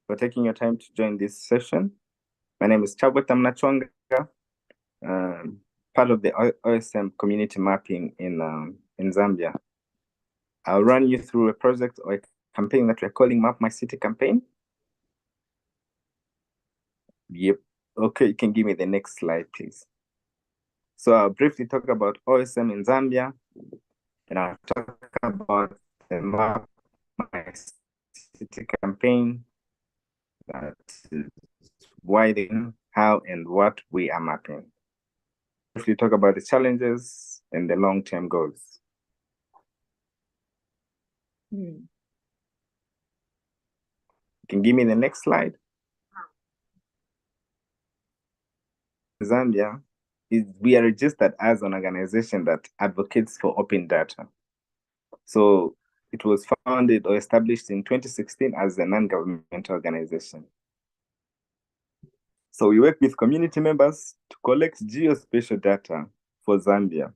for taking your time to join this session. My name is Chabweta Mnachonga, part of the OSM Community Mapping in Zambia. I'll run you through a project or a campaign that we're calling Map My City campaign. Yep. Okay, you can give me the next slide, please. So I'll briefly talk about OSM in Zambia, and I'll talk about the Map My City campaign, that is why, how, and what we are mapping. Briefly talk about the challenges and the long-term goals. You can give me the next slide. Zambia, we are registered as an organization that advocates for open data. So it was founded or established in 2016 as a non-governmental organization. So we work with community members to collect geospatial data for Zambia.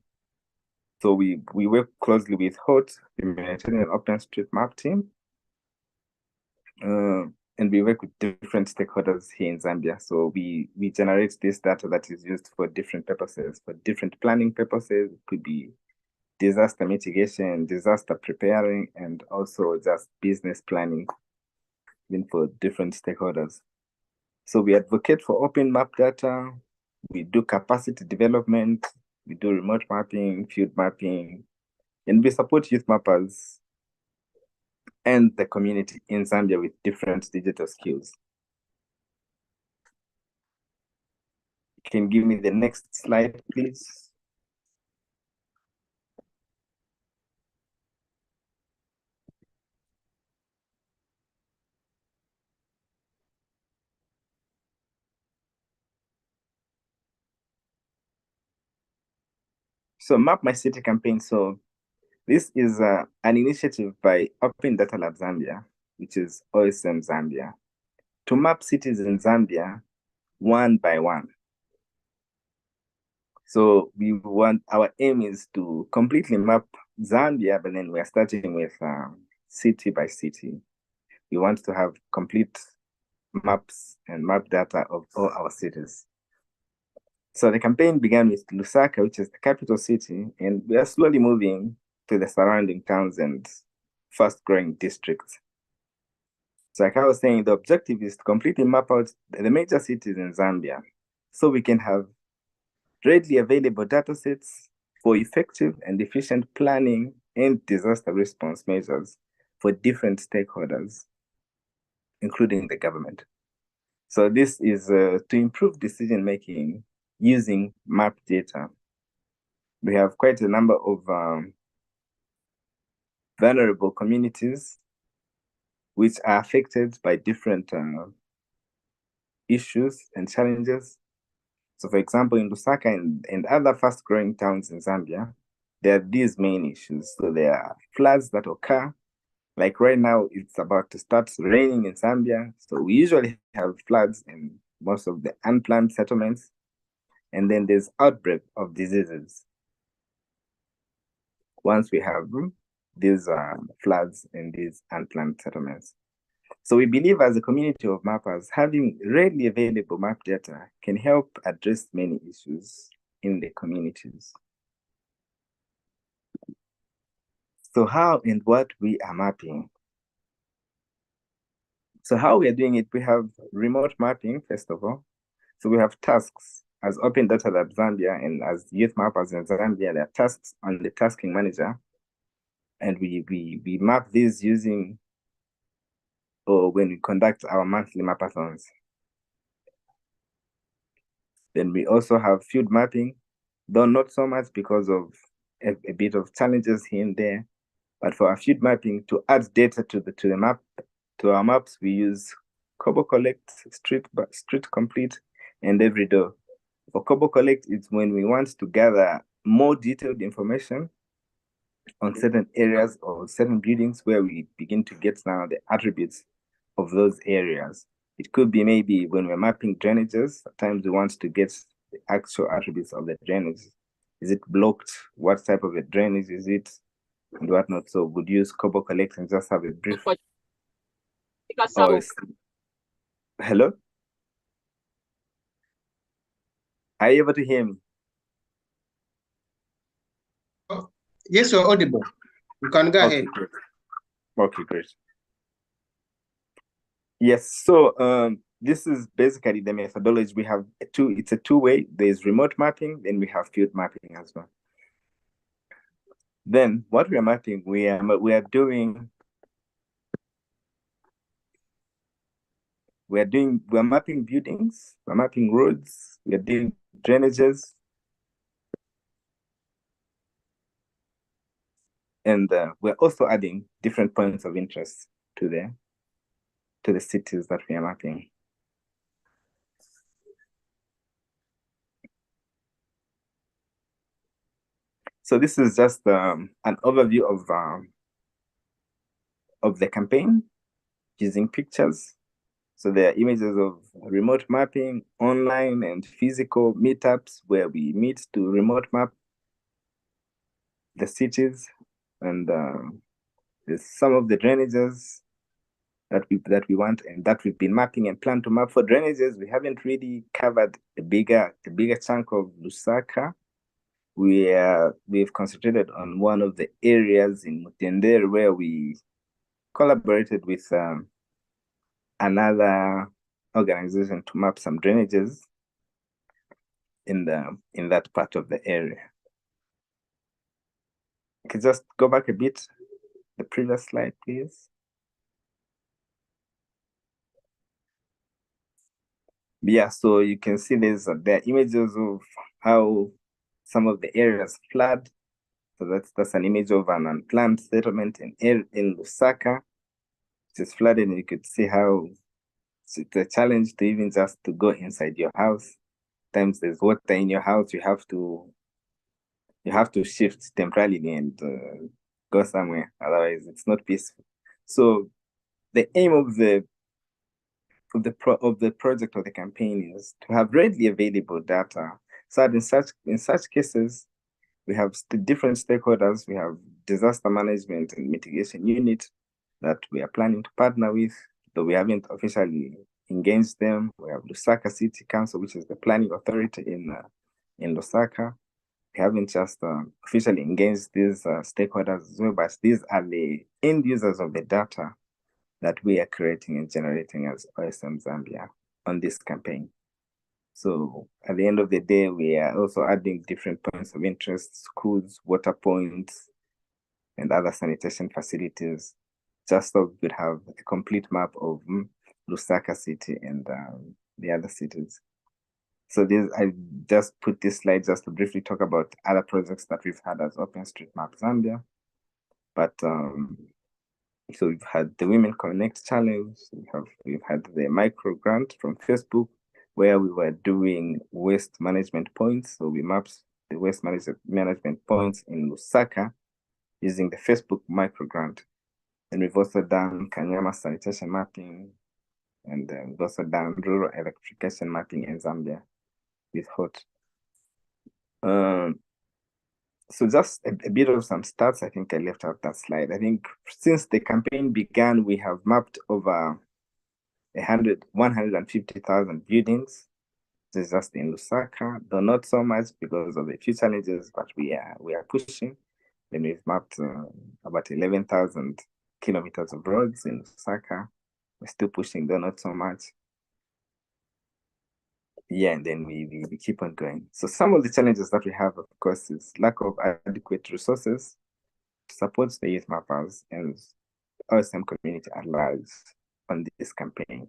So we work closely with HOT, the Humanitarian OpenStreetMap team, and we work with different stakeholders here in Zambia. So we generate this data that is used for different purposes, for different planning purposes. It could be disaster mitigation, disaster preparing, and also just business planning, even for different stakeholders. So we advocate for open map data, we do capacity development, we do remote mapping, field mapping, and we support Youthmappers and the community in Zambia with different digital skills. Can you give me the next slide, please? So Map My City campaign. So this is an initiative by Open Data Lab Zambia, which is OSM Zambia, to map cities in Zambia one by one. So our aim is to completely map Zambia, but then we're starting with city by city. We want to have complete maps and map data of all our cities. So the campaign began with Lusaka, which is the capital city, and we are slowly moving to the surrounding towns and fast-growing districts. So like I was saying, the objective is to completely map out the major cities in Zambia so we can have readily available data sets for effective and efficient planning and disaster response measures for different stakeholders, including the government. So this is to improve decision-making using map data. We have quite a number of vulnerable communities which are affected by different issues and challenges. So for example, in Lusaka and other fast-growing towns in Zambia, there are these main issues. So there are floods that occur. Like right now, it's about to start raining in Zambia. So we usually have floods in most of the unplanned settlements. And then there's outbreak of diseases once we have these floods in these unplanned settlements. So we believe as a community of mappers, having readily available map data can help address many issues in the communities. So how and what we are mapping? So how we are doing it, we have remote mapping, first of all. So we have tasks as Open Data Lab Zambia and as Youthmappers in Zambia, there are tasks on the tasking manager. And we map these using, or when we conduct our monthly mapathons. Then we also have field mapping, though not so much because of a bit of challenges here and there. But for our field mapping, to add data to our maps, we use Kobo Collect, Street Complete, and Everydoor. For Kobo Collect, it's when we want to gather more detailed information on certain areas or certain buildings where we begin to get now the attributes of those areas. It could be maybe when we're mapping drainages, at times we want to get the actual attributes of the drainage. Is it blocked? What type of a drainage is it? And whatnot. So we'd use Kobo Collect and just have a brief Hello? Are you able to hear me? Oh, yes, you're audible. You can go ahead. Great. Okay, great. Yes, so this is basically the methodology. We have it's a two-way. There's remote mapping, then we have field mapping as well. Then what we are mapping, we're mapping buildings, we're mapping roads, we're doing drainages, and we're also adding different points of interest to the cities that we are mapping. So this is just an overview of the campaign using pictures. So there are images of remote mapping, online and physical meetups where we meet to remote map the cities, and there's some of the drainages that we want and that we've been mapping and plan to map. For drainages, we haven't really covered a bigger chunk of Lusaka. We've concentrated on one of the areas in Mutendere where we collaborated with another organization to map some drainages in that part of the area. Can you just go back a bit, the previous slide, please? Yeah, so you can see there are images of how some of the areas flood. So that's an image of an unplanned settlement in Lusaka, which is flooded, and you could see how it's a challenge to even just to go inside your house. Sometimes there's water in your house, you have to shift temporarily and go somewhere, otherwise it's not peaceful. So the aim of the project or the campaign is to have readily available data, so that in such cases we have different stakeholders. We have disaster management and mitigation unit that we are planning to partner with, though we haven't officially engaged them. We have Lusaka City Council, which is the planning authority in Lusaka. We haven't just officially engaged these stakeholders as well, but these are the end users of the data that we are creating and generating as OSM Zambia on this campaign. So at the end of the day, we are also adding different points of interest, schools, water points, and other sanitation facilities, just so we could have a complete map of Lusaka City and the other cities. So I just put this slide just to briefly talk about other projects that we've had as OpenStreetMap Zambia. But so we've had the Women Connect Challenge. We've had the micro grant from Facebook, where we were doing waste management points. So we mapped the waste management points in Lusaka using the Facebook micro grant. And we've also done Kanyama sanitation mapping, and we've also done rural electrification mapping in Zambia with HOT. So just a bit of some stats. I think I left out that slide. I think since the campaign began, we have mapped over 150,000 buildings. This is just in Lusaka, though not so much because of a few challenges, but we are pushing. Then we've mapped about 11,000 kilometers of roads in Lusaka. We're still pushing, though not so much. Yeah, and then we keep on going. So some of the challenges that we have, of course, is lack of adequate resources to support the Youthmappers and OSM community at large on this campaign.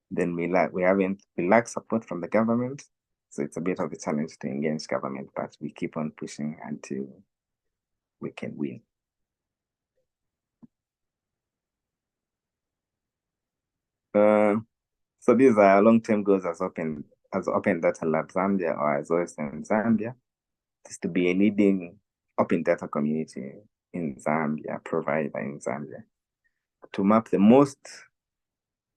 Then we lack support from the government. So it's a bit of a challenge to engage government, but we keep on pushing until we can win. So these are long-term goals as Open Data Lab Zambia, or as OSM Zambia, is to be a leading open data community in Zambia, provider in Zambia, to map the most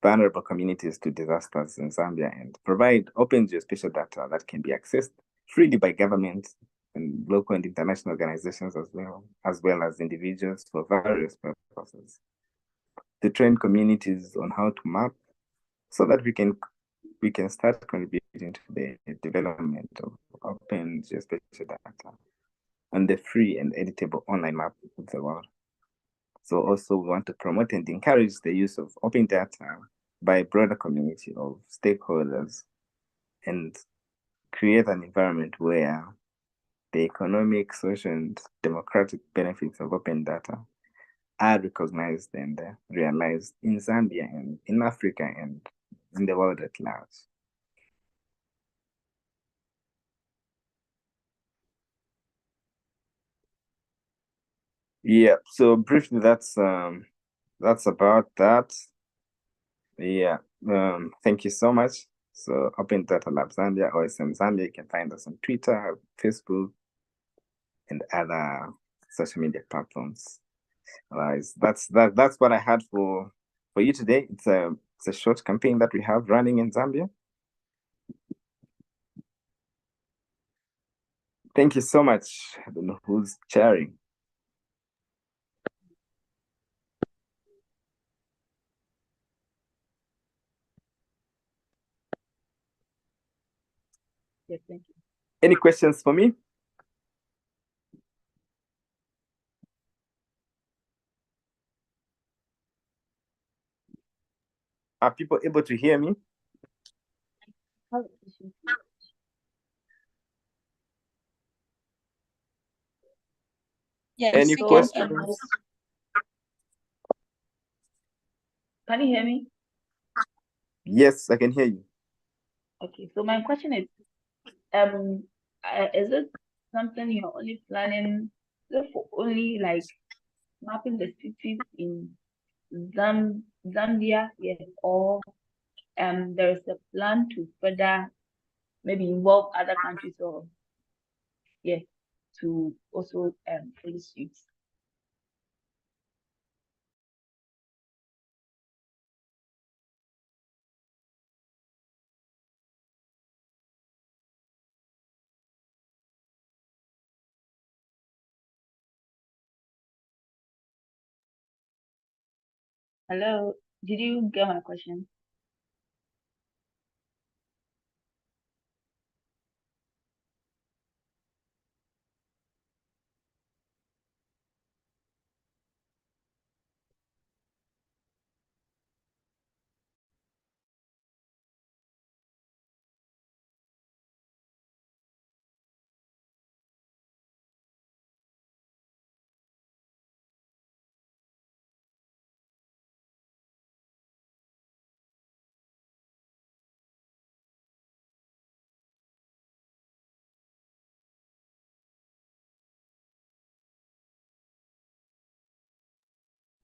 vulnerable communities to disasters in Zambia and provide open geospatial data that can be accessed freely by government and local and international organizations as well as individuals for various purposes. to train communities on how to map, so that we can start contributing to the development of open geospatial data and the free and editable online map of the world. So also we want to promote and encourage the use of open data by a broader community of stakeholders and create an environment where the economic, social, and democratic benefits of open data are recognized and realized in Zambia and in Africa and in the world at large. Yeah, so briefly, that's about that. Yeah, thank you so much. So Open Data Lab Zambia, OSM Zambia, you can find us on Twitter, Facebook, and other social media platforms. That's what I had for you today. It's a short campaign that we have running in Zambia. Thank you so much. I don't know who's sharing. Yes, thank you. Any questions for me? Are people able to hear me? Yes, any questions? Can you hear me? Yes, I can hear you. Okay, so my question is it something you're only planning for only like mapping the cities in Zambia, yes, or there is a plan to further maybe involve other countries or yes to also follow suit? Hello, did you get my question?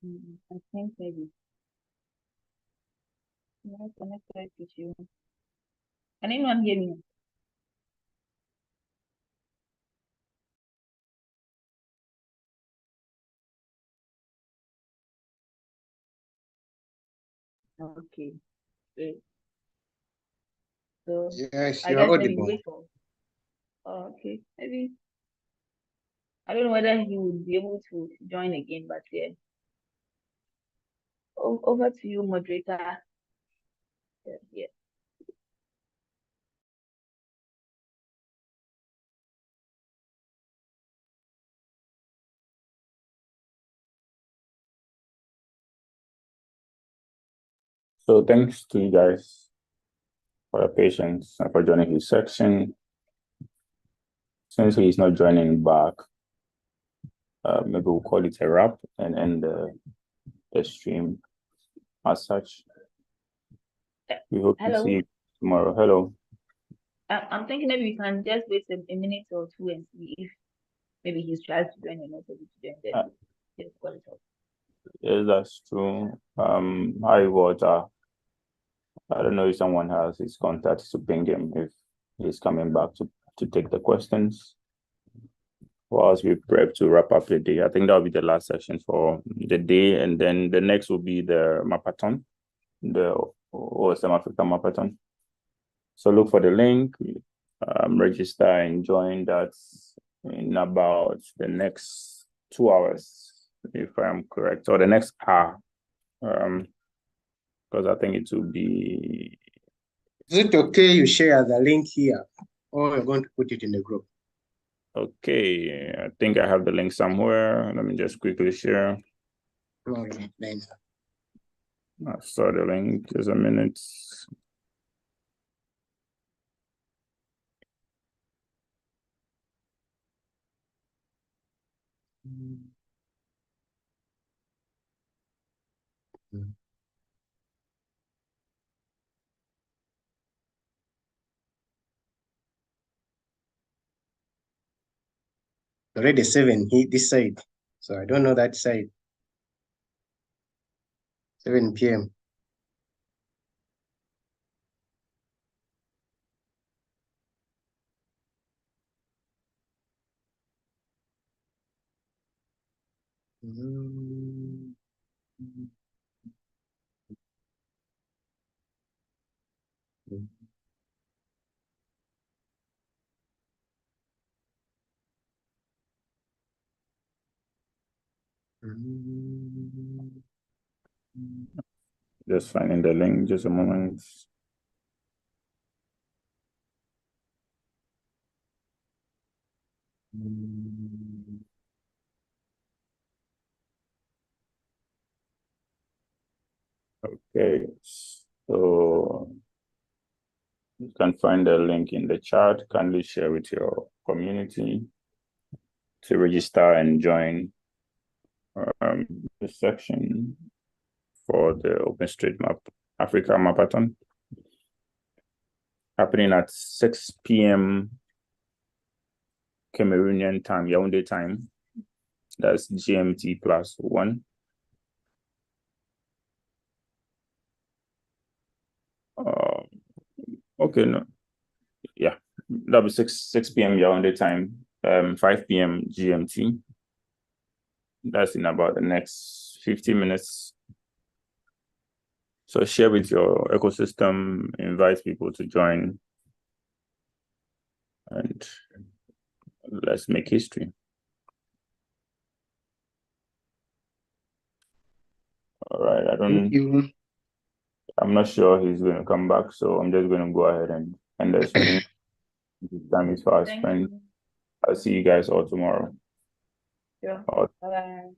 I think maybe. Not connected with you. Can anyone hear me? Okay, great. So Yes, I you are guess maybe audible. wait for. Oh, okay, maybe I don't know whether he would be able to join again, but yeah. Over to you, moderator. Yeah. So thanks to you guys for your patience and for joining his section. Since he's not joining back, maybe we'll call it a wrap and end the stream as such. We hope to see you tomorrow. Hello. I'm thinking maybe we can just wait a minute or two and see if maybe he's trying to join and not able to join them. Just call it off. Yes, that's true. Hi, Walter. I don't know if someone has his contact to ping him if he's coming back to take the questions. Whilst we prep to wrap up the day, I think that'll be the last section for the day, and then the next will be the Mapathon, the OSM Africa Mapathon. So look for the link, register and join that in about the next 2 hours, if I'm correct, or the next hour. Because I think it will be. Is it okay you share the link here, or you're going to put it in the group? Okay, I think I have the link somewhere. Let me just quickly share. Okay, then. I saw the link. Just a minute. Already 7 this side, so I don't know that side. 7 p.m. Just finding the link, just a moment. Okay, so you can find the link in the chat. Kindly share with your community to register and join the section for the OpenStreetMap Africa Mapathon, happening at 6 p.m. Cameroonian time, Yaoundé time. That's GMT +1. Okay, no, yeah, that'll be 6 p.m. Yaoundé time, 5 p.m. GMT. That's in about the next 50 minutes. So share with your ecosystem, invite people to join, and let's make history. All right, Thank you. I'm not sure he's going to come back, so I'm just going to go ahead and end the stream. Time is fast spent. I'll see you guys all tomorrow. Sure. All Bye-bye.